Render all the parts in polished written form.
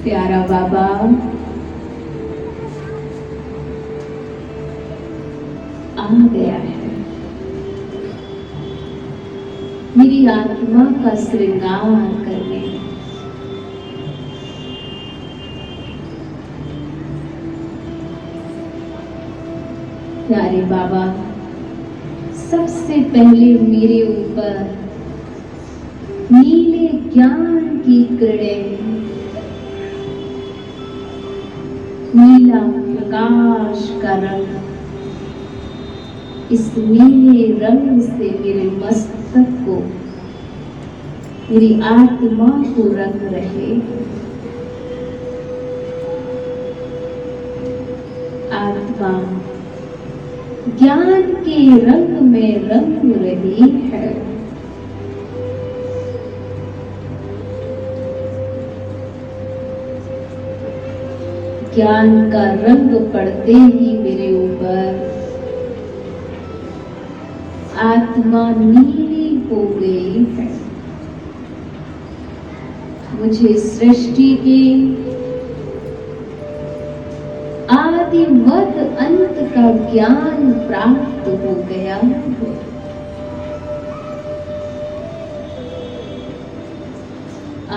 प्यारा बाबा आ गया है, मेरी आत्मा का श्रृंगार करने। प्यारे बाबा सबसे पहले मेरे ऊपर नीले ज्ञान की किरणें, नीला प्रकाश का रंग, इस नीले रंग से मेरे मस्तक को, मेरी आत्मा को रंग रहे। आत्मा ज्ञान के रंग में रंग रही है। ज्ञान का रंग पड़ते ही मेरे ऊपर आत्मा नीली हो गई है। मुझे सृष्टि के आदि मध्य अंत का ज्ञान प्राप्त हो गया है।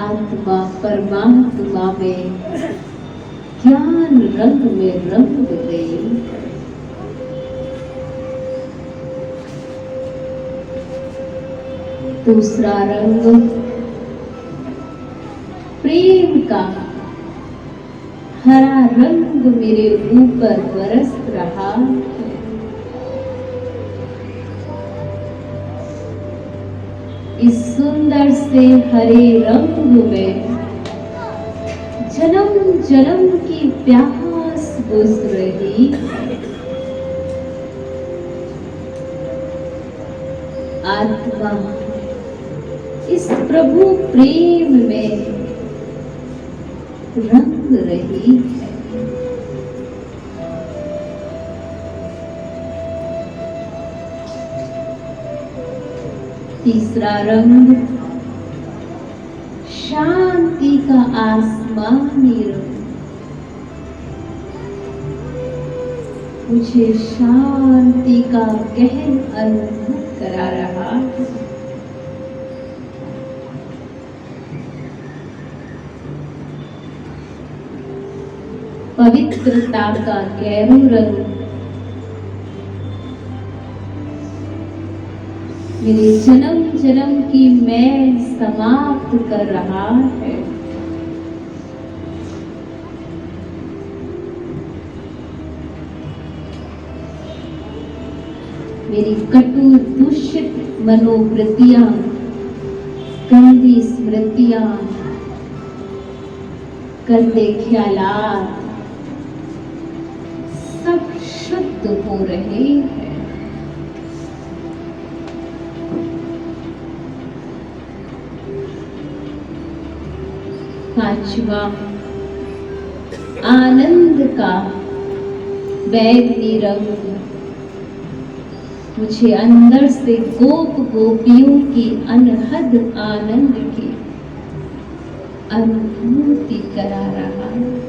आत्मा परमात्मा में ज्ञान रंग में रंग गई। दूसरा रंग प्रेम का हरा रंग मेरे ऊपर बरस रहा है। इस सुंदर से हरे रंग में जन्म जन्म की प्यास बुझ रही है। आत्मा इस प्रभु प्रेम में रंग रही है। तीसरा रंग शांति का आसमानी रंग, मुझे शांति का गहन अनुभव करा रहा है। पवित्रता का गहरा रंग मेरे जन्म जन्म की मैं समाप्त कर रहा है। मेरी कटु दूषित मनोवृत्तियां, गंदी स्मृतियां, गंदे ख्यालात सब शुद्ध हो रहे हैं। पांचवा आनंद का बैगनी रंग, मुझे अंदर से गोप गोपियों की अनहद आनंद की अनुभूति करा रहा है।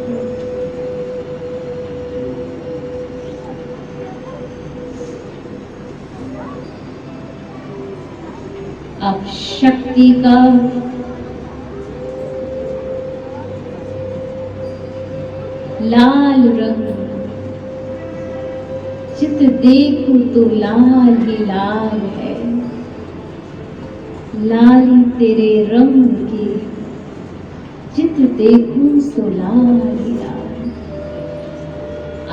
अब शक्ति का लाल रंग, चित देखो तो लाल ही लाल है। लाली तेरे रंग की, चित देखूं सो लाल ही लाल।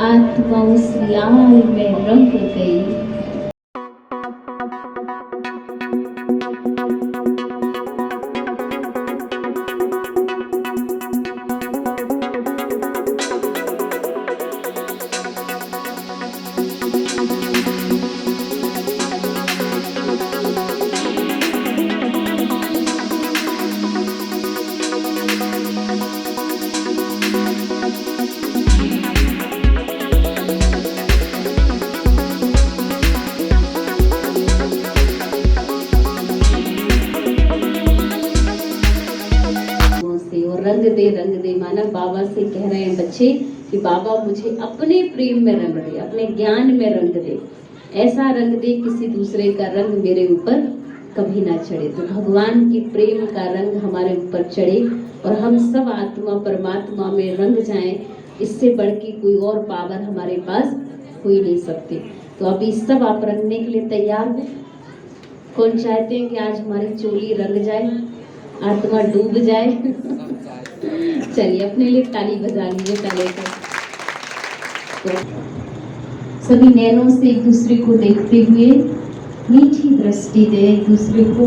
आत्मा उस लाल में रंग गई। रंग दे। मानव बाबा से कह रहे हैं बच्चे कि बाबा मुझे अपने प्रेम में रंग दे, अपने ज्ञान में रंग दे, ऐसा रंग दे किसी दूसरे का रंग मेरे ऊपर कभी ना चढ़े। तो भगवान की प्रेम का रंग हमारे ऊपर चढ़े और हम सब आत्मा परमात्मा में रंग जाएं। इससे बढ़ के कोई और पावर हमारे पास हो ही नहीं सकती। तो अभी सब आप रंगने के लिए तैयार हो? कौन चाहते हैं कि आज हमारी चोली रंग जाए, आत्मा डूब जाए? चलिए अपने लिए ताली बजा लीजिए पहले तो सभी नैनों से एक दूसरे को देखते हुए मीठी दृष्टि दे एक दूसरे को।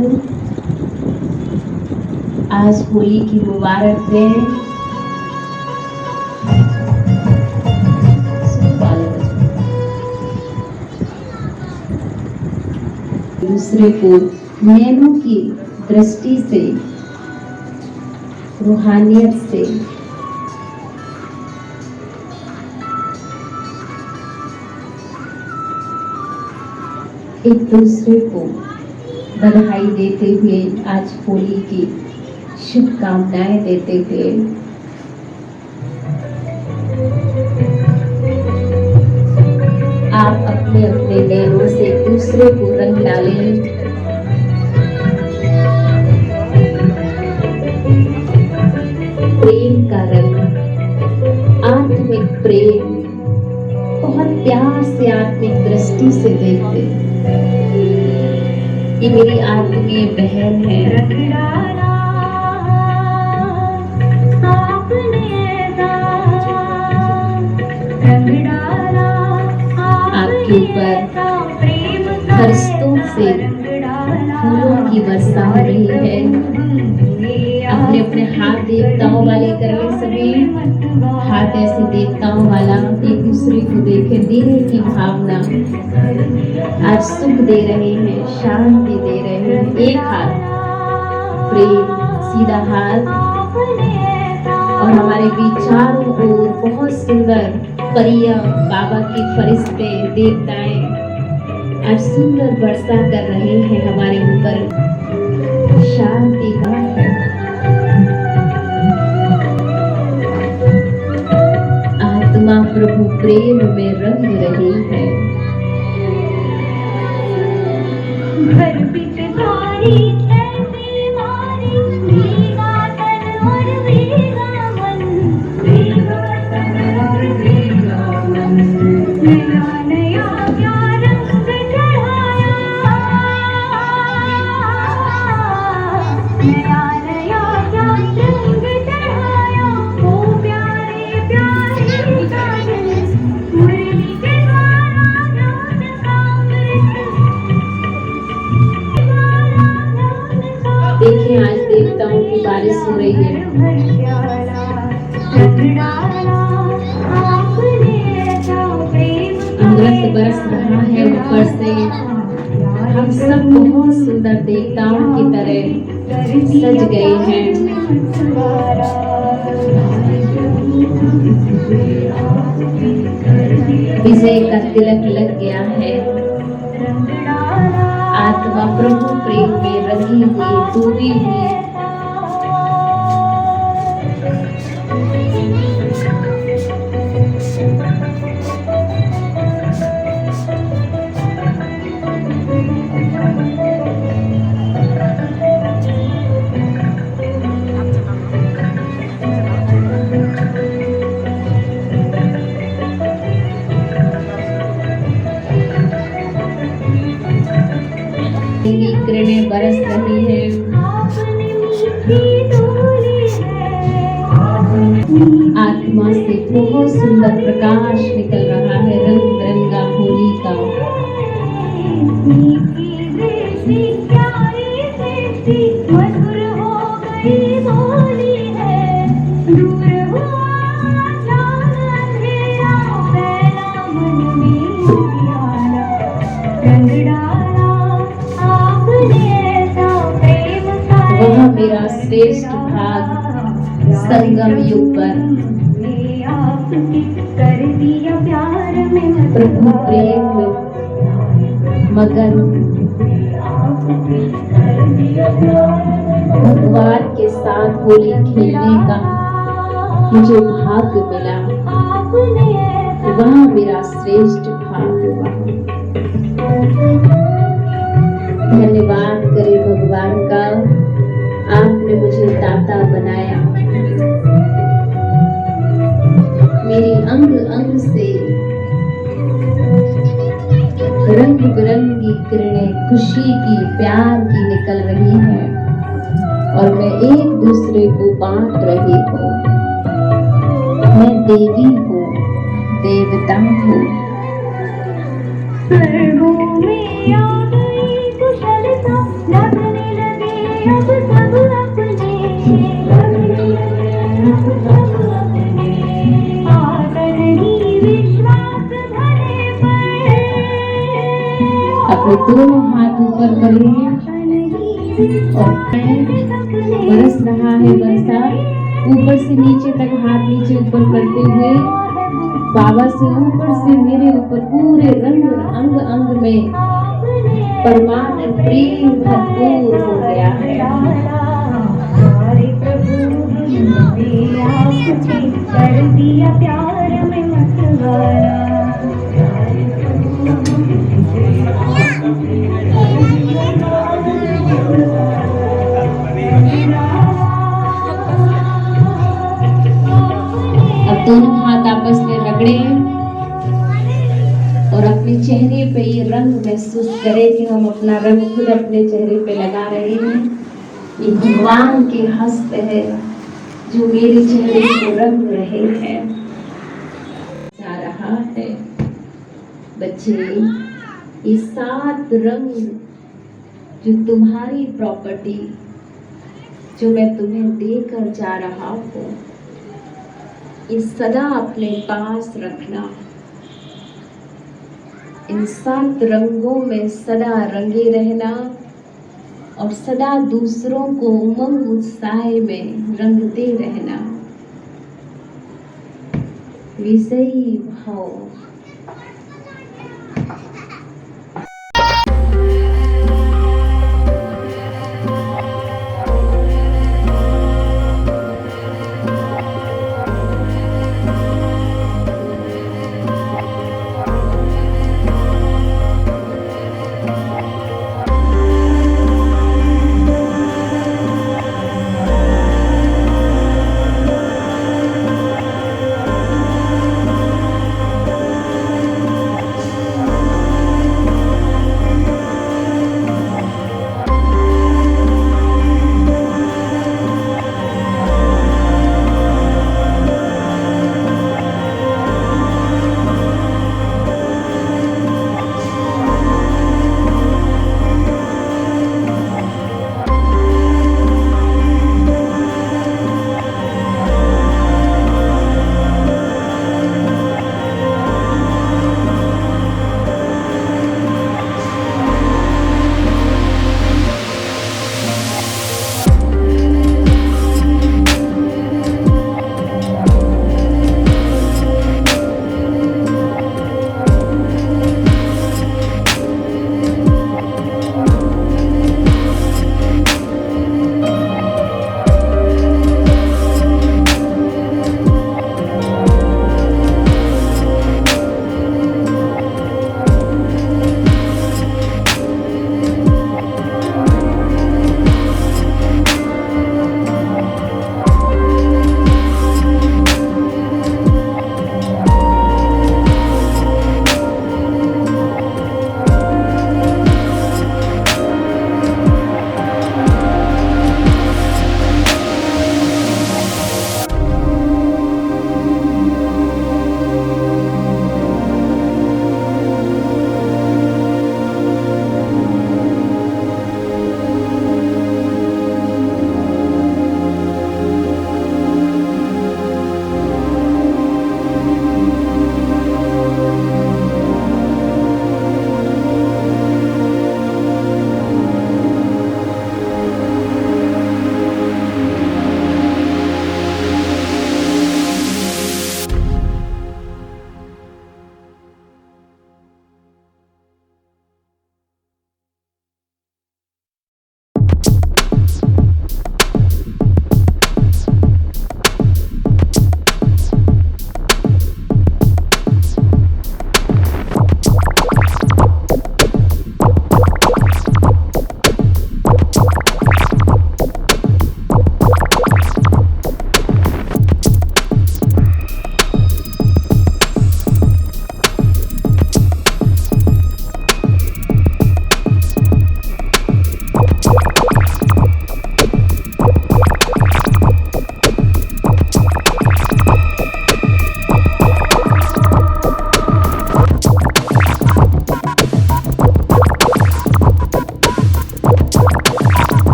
आज होली की मुबारक दें। दूसरे को नैनों की दृष्टि से, रूहानियत से एक दूसरे को बधाई देते हुए, आज होली की शुभकामनाएं देते हुए आप अपने अपने नैनों से एक दूसरे को रंग डालें। प्रेम का रंग, आत्मिक प्रेम, बहुत प्यार से आत्मिक दृष्टि से देखते। ये मेरी आत्मीय बहन है, आपके ऊपर फरिश्तों से फूलों की वर्षा हो रही है। अपने अपने हाथ देवताओं वाले कर ले, सभी हाथ ऐसे देवताओं वाला एक दूसरे को देखे, देने की भावना आज सुख दे रहे हैं, शांति दे रहे हैं। एक हाथ प्रेम, सीधा हाथ, और हमारे विचारों को बहुत सुंदर परियां, बाबा के फरिश्ते, देवताएं आज सुंदर वर्षा कर रहे हैं हमारे ऊपर, शांति का है। आत्मा प्रभु प्रेम में रंग रही है। घर बिचकारी ऐसी मारी, भीगा तन और भीगा मन, भीगा तन और भीगा मन, नया नया क्या रंग चढ़ाया, नया नया क्या रंग चढ़ाया, ओ प्यारे प्यारे गाने, मुरली के द्वारा ज्ञान का देखिए आज देवताओं की बारिश हो रही है। अमृत बरस रहा है ऊपर से। हम सब बहुत सुंदर देवताओं की तरह सज गए हैं। विजय का तिलक लग गया है। आत्मा प्रभु प्रेम में रंगी हुई, डूबी हुई। किरणें बरस रही है। आत्मा से बहुत सुंदर प्रकाश निकल रहा है, रंग बिरंगा होली का। मधुर हो गई होली है, दूर हुआ अंधेरा, फैला मन में उजियारा, रंग डाला आपने ऐसा प्रेम का। वह मेरा श्रेष्ठ भाग संगम युग पर कर दिया प्यार में, प्रभु प्रेम मगन भगवान के साथ होली खेलने का मुझे भाग्य मिला, वह मेरा श्रेष्ठ भाग्य हुआ। धन्यवाद करे भगवान का, आपने मुझे दाता बनाया। मेरी अंग अंग से रंग बिरंगी किरणें खुशी की, प्यार की निकल रही हैं और मैं एक दूसरे को बांट रही हूँ। मैं देवी हूँ, देवता हूँ। अपने दोनों हाथ ऊपर करिए और बरस रहा है वर्षा, ऊपर से नीचे तक हाथ नीचे ऊपर करते हुए बाबा से ऊपर से मेरे ऊपर पूरे रंग अंग अंग में परमात्मा प्रेम भरपूर हो गया है। कर दिया प्यार में मतवाला। अब दोनों हाथ आपस में रगड़े और अपने चेहरे पे ये रंग महसूस करें कि हम अपना रंग खुद अपने चेहरे पे लगा रहे हैं। ये भगवान के हस्त है जो मेरे चेहरे को रंग रहे हैं। जा रहा है बच्चे, ये 7 रंग जो तुम्हारी प्रॉपर्टी, जो मैं तुम्हें देकर जा रहा हूँ, ये सदा अपने पास रखना। इन 7 रंगों में सदा रंगे रहना और सदा दूसरों को उमंग उत्साह में रंगते रहना। विषयी भाव।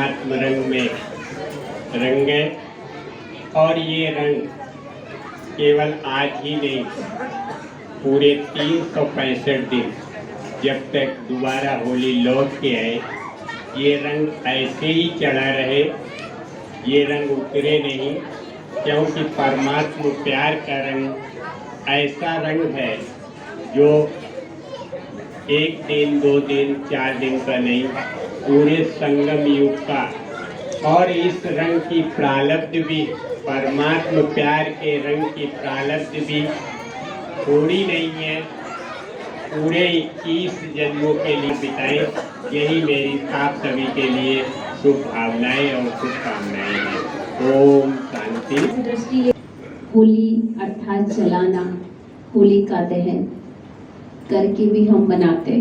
परमात्म रंग में रंगे। और ये रंग केवल आज ही नहीं, पूरे 365 दिन जब तक दोबारा होली लौट के आए, ये रंग ऐसे ही चढ़ा रहे, ये रंग उतरे नहीं। क्योंकि परमात्मा प्यार का रंग ऐसा रंग है जो 1 दिन 2 दिन 4 दिन का नहीं, पूरे संगम युग का। और इस रंग की प्रारब्ध भी, परमात्मा प्यार के रंग की प्रारब्ध भी थोड़ी नहीं है, पूरे 21 जन्मों के लिए बिताएं। यही मेरी आप सभी के लिए शुभ भावनाएं और शुभकामनाएं हैं। ओम शांति। दृष्टि होली अर्थात जलाना, होली का दहन करके भी हम मनाते।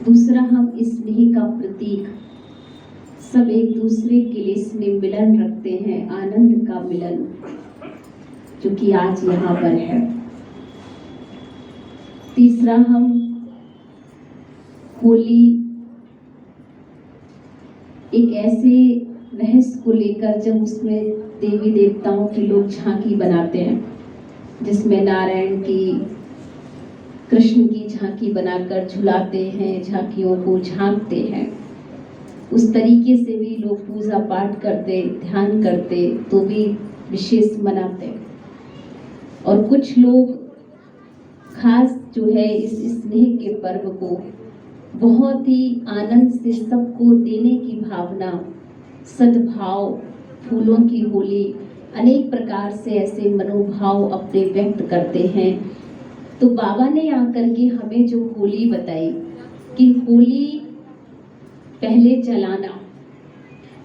दूसरा, हम स्नेह का प्रतीक, सब एक दूसरे के लिए स्नेह मिलन रखते हैं, आनंद का मिलन, जो कि आज यहाँ पर है। तीसरा, हम होली एक ऐसे रहस्य को लेकर, जब उसमें देवी देवताओं की लोग झांकी बनाते हैं, जिसमें नारायण की, कृष्ण की झांकी बनाकर झुलाते हैं, झांकियों को झांकते हैं। उस तरीके से भी लोग पूजा पाठ करते, ध्यान करते, तो भी विशेष मनाते। और कुछ लोग खास जो है इस स्नेह के पर्व को बहुत ही आनंद से सबको देने की भावना, सद्भाव, फूलों की होली, अनेक प्रकार से ऐसे मनोभाव अपने व्यक्त करते हैं। तो बाबा ने आकर के हमें जो होली बताई कि होली पहले जलाना,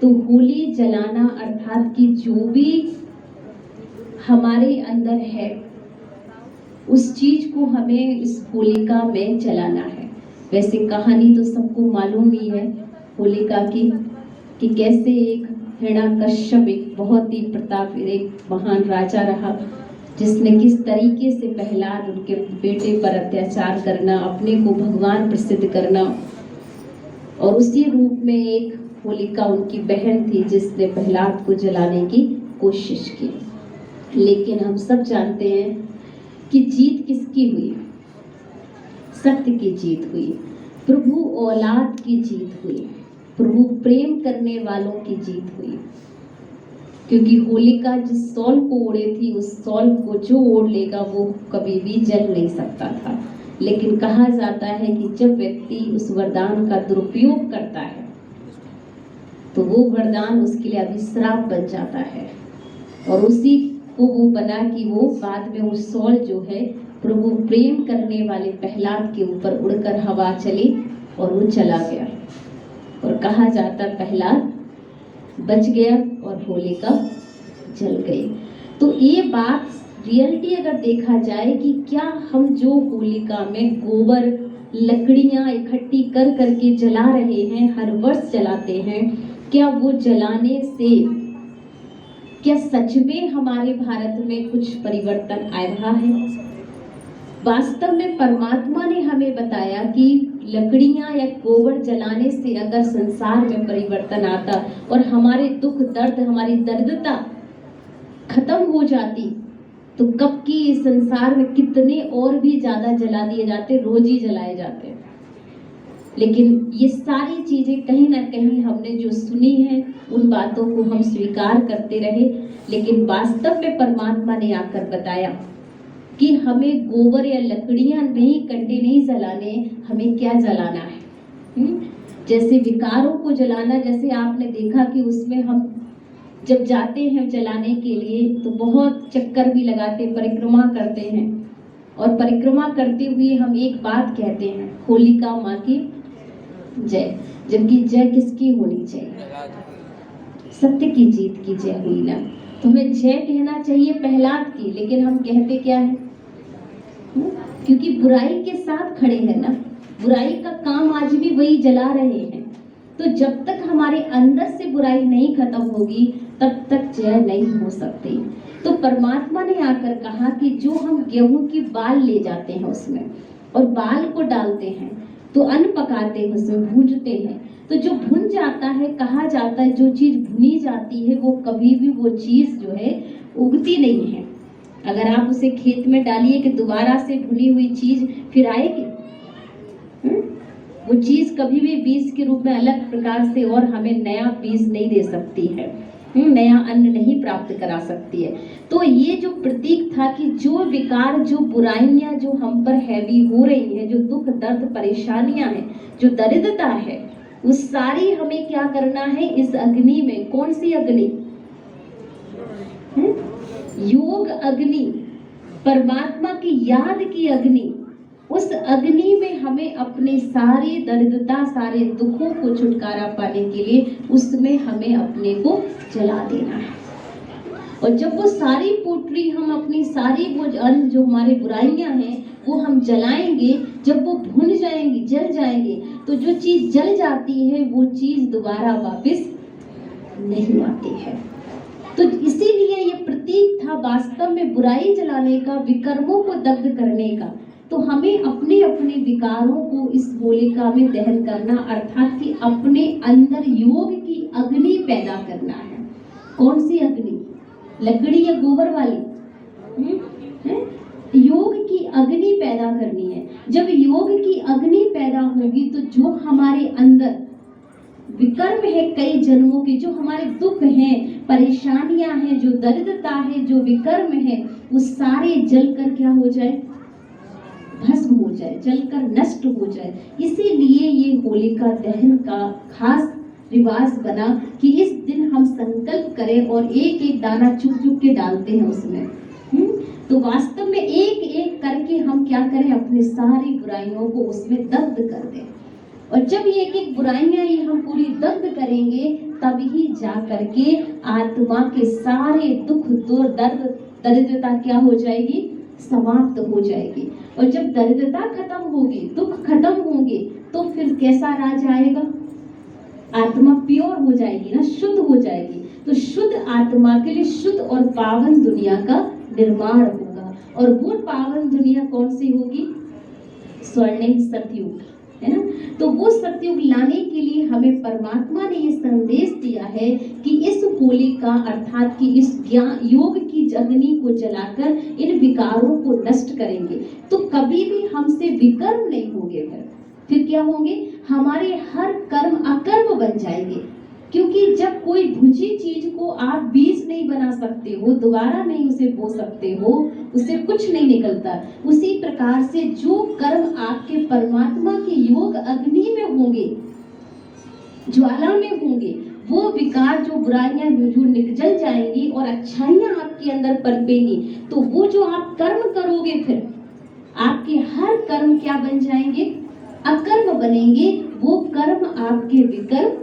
तो होली जलाना अर्थात कि जो भी हमारे अंदर है उस चीज को हमें इस होलिका में जलाना है। वैसे कहानी तो सबको मालूम ही है होलिका की, कि कैसे एक हिरण्यकश्यप एक बहुत ही प्रताप, एक महान राजा रहा, जिसने किस तरीके से प्रहलाद उनके बेटे पर अत्याचार करना, अपने को भगवान प्रसिद्ध करना। और उसी रूप में एक होलिका उनकी बहन थी, जिसने प्रहलाद को जलाने की कोशिश की। लेकिन हम सब जानते हैं कि जीत किसकी हुई? सत्य की जीत हुई, प्रभु औलाद की जीत हुई, प्रभु प्रेम करने वालों की जीत हुई। क्योंकि होलिका जिस सौल को ओढ़े थी, उस सौल को जो ओढ़ लेगा वो कभी भी जल नहीं सकता था। लेकिन कहा जाता है कि जब व्यक्ति उस वरदान का दुरुपयोग करता है तो वो वरदान उसके लिए अभिश्राप बन जाता है। और उसी को वो बना कि वो बाद में उस सौल जो है प्रभु प्रेम करने वाले प्रहलाद के ऊपर उड़कर हवा चली और वो चला गया। और कहा जाता प्रहलाद बच गया और होलिका जल गई। तो ये बात रियलिटी अगर देखा जाए कि क्या हम जो होलिका में गोबर, लकड़ियां इकट्ठी कर करके जला रहे हैं, हर वर्ष जलाते हैं, क्या वो जलाने से क्या सच में हमारे भारत में कुछ परिवर्तन आ रहा है? वास्तव में परमात्मा ने हमें बताया कि लकड़ियां या गोबर जलाने से अगर संसार में परिवर्तन आता और हमारे दुख दर्द, हमारी दर्दता खत्म हो जाती, तो कब की इस संसार में कितने और भी ज्यादा जला दिए जाते, रोज ही जलाए जाते। लेकिन ये सारी चीजें कहीं ना कहीं हमने जो सुनी है, उन बातों को हम स्वीकार करते रहे। लेकिन वास्तव में परमात्मा ने आकर बताया कि हमें गोबर या लकड़ियां नहीं, कंडे नहीं जलाने, हमें क्या जलाना है। जैसे विकारों को जलाना, जैसे आपने देखा कि उसमें हम जब जाते हैं जलाने के लिए तो बहुत चक्कर भी लगाते, परिक्रमा करते हैं। और परिक्रमा करते हुए हम एक बात कहते हैं, होलिका माँ की जय। जबकि जय किसकी होनी चाहिए? सत्य की जीत की जय हुई ना। तुम्हें जय कहना चाहिए प्रहलाद की, लेकिन हम कहते क्या है? क्योंकि बुराई के साथ खड़े हैं ना, बुराई का काम आज भी वही जला रहे हैं। तो जब तक हमारे अंदर से बुराई नहीं खत्म होगी तब तक जय नहीं हो सकती। तो परमात्मा ने आकर कहा कि जो हम गेहूं की बाल ले जाते हैं उसमें और बाल को डालते हैं, तो अन्न पकाते हैं, उसमें भूनते हैं, तो जो भुन जाता है, कहा जाता है जो चीज भुनी जाती है वो कभी भी वो चीज जो है उगती नहीं है। अगर आप उसे खेत में डालिए कि दोबारा से भुनी हुई चीज फिर आएगी? वो चीज कभी भी बीज के रूप में अलग प्रकार से और हमें नया बीज नहीं दे सकती है, नया अन्न नहीं प्राप्त करा सकती है। तो ये जो प्रतीक था कि जो विकार, जो बुराइयां जो हम पर हैवी हो रही है, जो दुख दर्द परेशानियां हैं, जो दरिद्रता है, वो सारी हमें क्या करना है इस अग्नि में। कौन सी अग्नि? योग अग्नि, परमात्मा की याद की अग्नि। उस अग्नि में हमें अपने सारी दरिद्रता, सारे दुखों को छुटकारा पाने के लिए उसमें हमें अपने को जला देना है। और जब वो सारी पोटरी हम अपनी सारी वो अन्न जो हमारे बुराइयां हैं वो हम जलाएंगे, जब वो भुन जाएंगी, जल जाएंगे, तो जो चीज जल जाती है वो चीज दोबारा वापस नहीं आती है। तो इसीलिए ये प्रतीक था वास्तव में बुराई जलाने का, विकर्मों को दग्ध करने का। तो हमें अपने अपने विकारों को इस होलिका में दहन करना, अर्थात कि अपने अंदर योग की अग्नि पैदा करना है। कौन सी अग्नि? लकड़ी या गोबर वाली? योग की अग्नि पैदा करनी है। जब योग की अग्नि पैदा होगी तो जो हमारे अंदर विकर्म है कई जन्मों के, जो हमारे दुख हैं, परेशानियां हैं, जो दरिद्रता है, जो विकर्म है, वो सारे जलकर क्या हो जाए? भस्म हो जाए, जलकर नष्ट हो जाए। इसीलिए ये होलिका दहन का खास रिवाज बना कि इस दिन हम संकल्प करें और एक एक दाना चुप चुप के डालते हैं उसमें। तो वास्तव में एक एक करके हम क्या करें? अपनी सारी बुराइयों को उसमें दग्ध कर दें। और जब ये एक एक बुराइयां ये हम पूरी दग्ध करेंगे तभी जा करके आत्मा के सारे दुख, दर्द, दरिद्रता क्या हो जाएगी? समाप्त हो जाएगी। और जब दरिद्रता खत्म होगी, दुख खत्म होंगे, तो फिर कैसा राज आएगा? आत्मा प्योर हो जाएगी ना, शुद्ध हो जाएगी। तो शुद्ध आत्मा के लिए शुद्ध और पावन दुनिया का निर्माण होगा। और वो पावन दुनिया कौन सी होगी? स्वर्णिम सतयुग, है ना। तो वो सतयुग लाने के लिए हमें परमात्मा ने ये संदेश दिया है कि इस होलिका अर्थात कि इस ज्ञान योग की अग्नि को जलाकर इन विकारों को नष्ट करेंगे तो कभी भी हमसे विकर्म नहीं होंगे। फिर क्या होंगे? हमारे हर कर्म अकर्म बन जाएंगे। क्योंकि जब कोई भुजी चीज को आप बीज नहीं बना सकते हो, दोबारा नहीं उसे बो सकते हो, उससे कुछ नहीं निकलता। उसी प्रकार से जो कर्म आपके परमात्मा के योग अग्नि में होंगे, ज्वाला में होंगे, वो विकार, जो बुराइयां जो निकल जाएंगी और अच्छाइयां आपके अंदर पनपेंगी। तो वो जो आप कर्म करोगे फिर आपके हर कर्म क्या बन जाएंगे? अकर्म बनेंगे। वो कर्म आपके विकर्म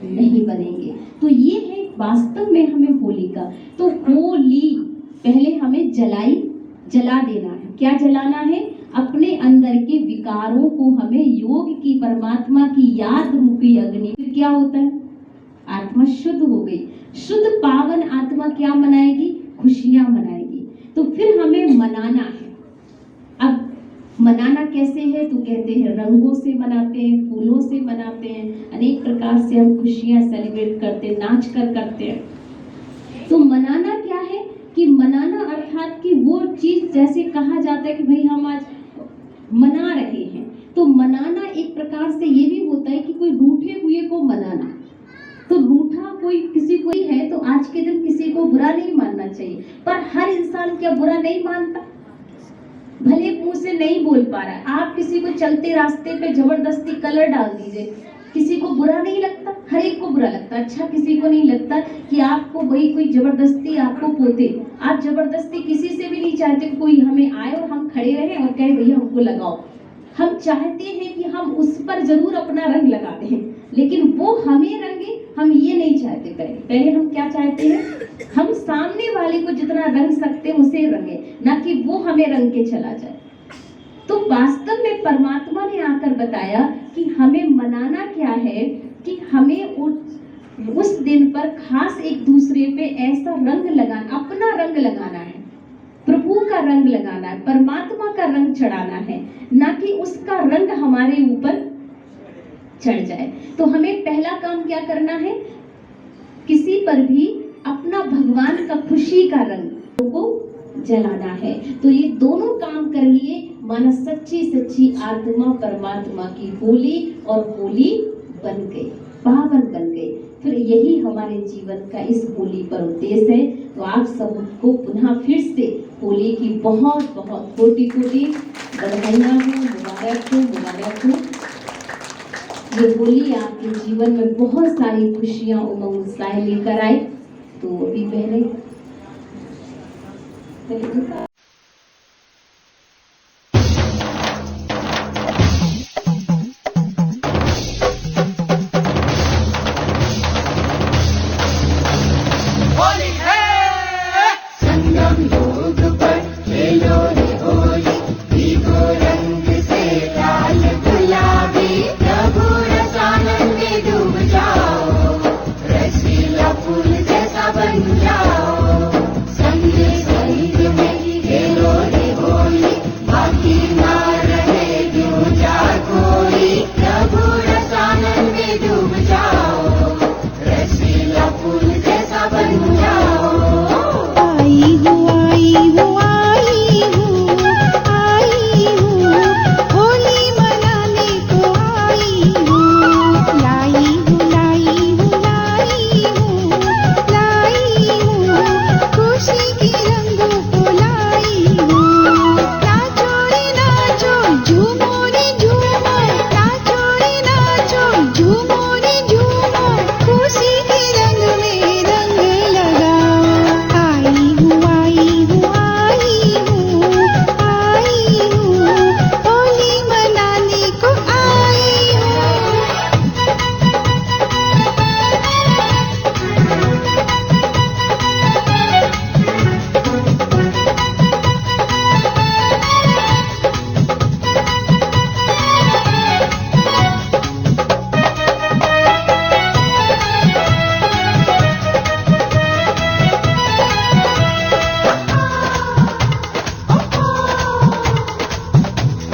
नहीं बनेंगे। तो ये है वास्तव में हमें होलिका। तो होली पहले हमें जला देना है। क्या जलाना है? अपने अंदर के विकारों को हमें योग की, परमात्मा की याद रूपी अग्नि। फिर क्या होता है? आत्मा शुद्ध हो गई। शुद्ध पावन आत्मा क्या मनाएगी? खुशियां मनाएगी। तो फिर हमें मनाना है। अब मनाना कैसे है? तो कहते हैं रंगों से मनाते हैं, फूलों से मनाते हैं, अनेक प्रकार से हम खुशियां सेलिब्रेट करते हैं, नाच कर करते हैं। तो मनाना क्या है? कि मनाना अर्थात कि वो चीज, जैसे कहा जाता है कि भाई हम आज मना रहे हैं, तो मनाना एक प्रकार से ये भी होता है कि कोई रूठे हुए को मनाना। तो रूठा कोई किसी को ही है तो आज के दिन किसी को बुरा नहीं मानना चाहिए, पर हर इंसान क्या बुरा नहीं मानता? भले मुंह से नहीं बोल पा रहा है, आप किसी को चलते रास्ते पे जबरदस्ती कलर डाल दीजिए, किसी को बुरा नहीं लगता? हर एक को बुरा लगता। अच्छा, किसी को नहीं लगता कि आपको वही कोई जबरदस्ती आपको पोते। आप जबरदस्ती किसी से भी नहीं चाहते कोई हमें आए और हम खड़े रहे और कहे भैया हमको लगाओ। हम चाहते हैं कि हम उस पर जरूर अपना रंग लगा दें, लेकिन वो हमें रंगे, हम ये नहीं चाहते। पहले हम क्या चाहते हैं? हम सामने वाले को जितना रंग सकते हैं उसे रंगे, ना कि वो हमें रंग के चला जाए। तो वास्तव में परमात्मा ने आकर बताया कि हमें मनाना क्या है कि हमें उस दिन पर खास एक दूसरे पे ऐसा रंग लगाना, अपना रंग लगाना है, प्रभु का रंग लगाना है, परमात्मा का रंग चढ़ाना है, ना कि उसका रंग हमारे ऊपर चढ़ जाए। तो हमें पहला काम क्या करना है, किसी पर भी अपना भगवान का खुशी का रंग को जलाना है। तो ये दोनों काम करिए, माना सच्ची सच्ची आत्मा परमात्मा की होली और होली बन गई, पावन बन गई। फिर यही हमारे जीवन का इस होली पर उद्देश्य है। तो आप सबको पुनः फिर से होली की बहुत बहुत कोटि कोटि बधाइयाँ हो, मुबारक हो, मुबारक हो। ये होली आपके जीवन में बहुत सारी खुशियाँ, उमंग, उत्साह लेकर आए। तो अभी पहले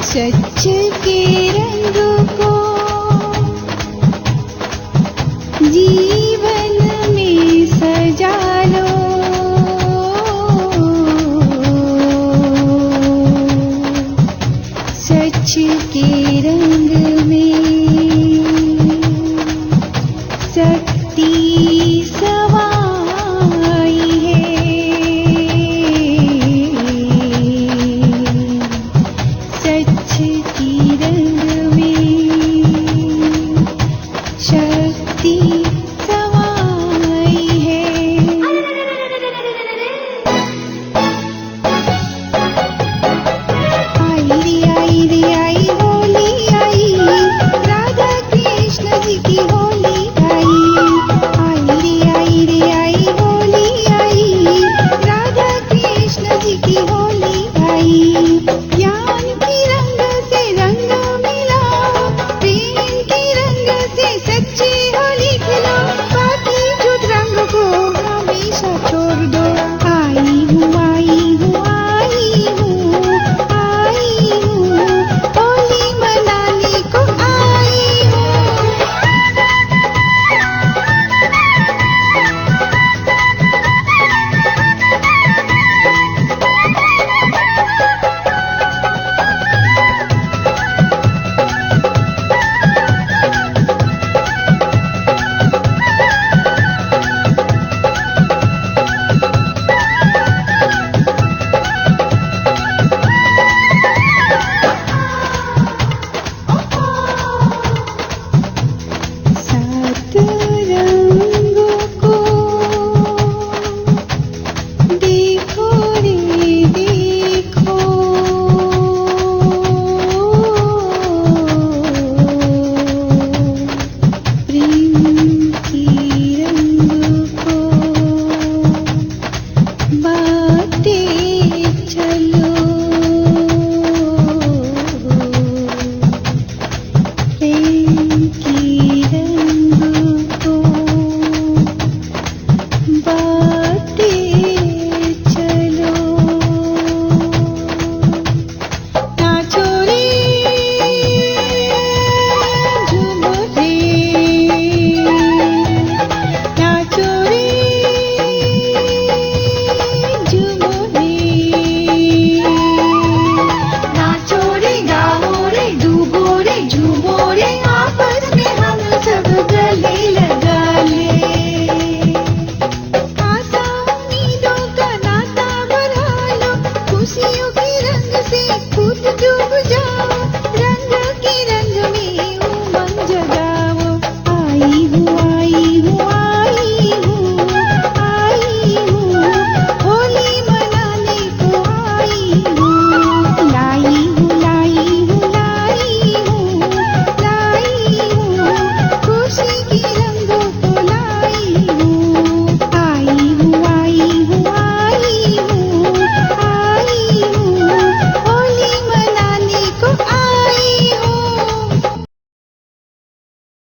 सच के रंग को जीवन में सजा लो, सच के रंग